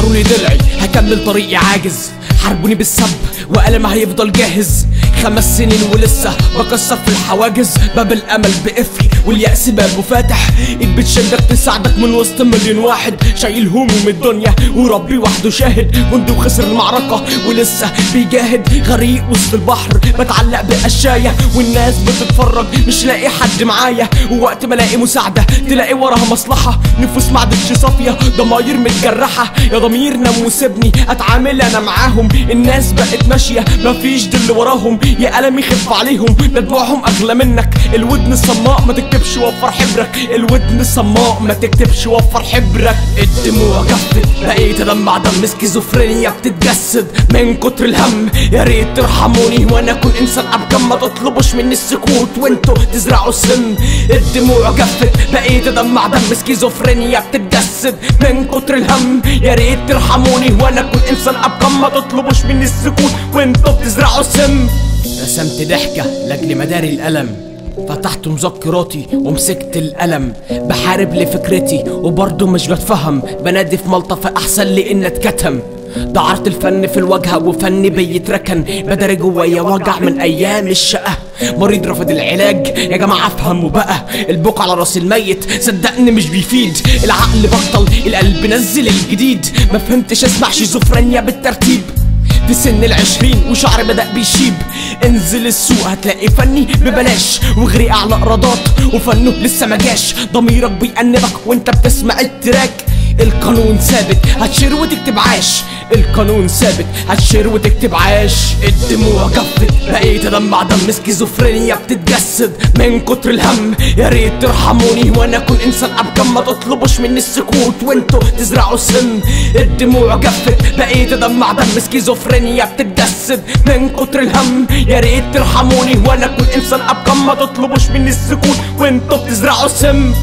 كسروا لي ضلعي هكمل طريقي عاجز، حاربوني بالسب وقلم هيفضل جاهز. 5 سنين ولسه بكسر في الحواجز، باب الامل بقفل واليأس بابه فاتح. ايد بتشدك تساعدك من وسط مليون واحد شايل هموم الدنيا وربي وحده شاهد. جندي وخسر المعركة ولسه بيجاهد، غريق وسط البحر بتعلق بقشاية والناس بتتفرج مش لاقي حد معايا. ووقت ما الاقي مساعدة تلاقي وراها مصلحة، نفوس ما عادتش صافية ضماير متجرحة. يا ضمير نام وسيبني اتعامل انا معاهم، الناس بقت ماشية مفيش دل وراهم. يا قلم يخف عليهم ده دموعهم اغلى منك. الودن الصماء ما تكتبش وفر حبرك، الودن الصماء ما تكتبش وفر حبرك. الدموع جفت بقيت ادمع دم، سكيزوفرينيا بتتجسد من كتر الهم. يا ريت ترحموني وانا اكون انسان ابكم، ما تطلبوش مني السكوت وانتوا تزرعوا السم. الدموع جفت بقيت ادمع دم، سكيزوفرينيا بتتجسد من كتر الهم. يا ريت ترحموني وانا اكون انسان ابكم، ما تطلبوش مني السكوت وانتوا بتزرعوا السم. رسمت ضحكة لاجل مداري الألم، فتحت مذكراتي ومسكت القلم، بحارب لفكرتي وبرضه مش بتفهم. بنادي في ملطفة أحسن لي إن اتكتم. دعرت الفن في الواجهة وفني بيتركن، بدري جوايا وجع من أيام الشقة. مريض رافض العلاج يا جماعة افهموا بقى، البوق على راس الميت صدقني مش بيفيد. العقل بطل القلب نزل الجديد، ما فهمتش اسمع شيزوفرينيا بالترتيب. في سن ال20 وشعري بدأ بيشيب، انزل السوق هتلاقي فني ببلاش وغري اعلى ايرادات وفنه لسه مجاش. ضميرك بيأنبك وانت بتسمع التراك، القانون ثابت هتشير وتكتب عاش، القانون ثابت هتشير وتكتب عاش. الدموع جفت بقيت ادمع دم، سكيزوفرينيا بتتجسد من كتر الهم. يا ريت ترحموني وانا اكون انسان ابكم، ما تطلبوش مني السكوت وانتوا تزرعوا السم. الدموع جفت بقيت ادمع دم، سكيزوفرينيا بتتجسد من كتر الهم. يا ريت ترحموني وانا اكون انسان ابكم، ما تطلبوش مني السكوت وانتوا بتزرعوا السم.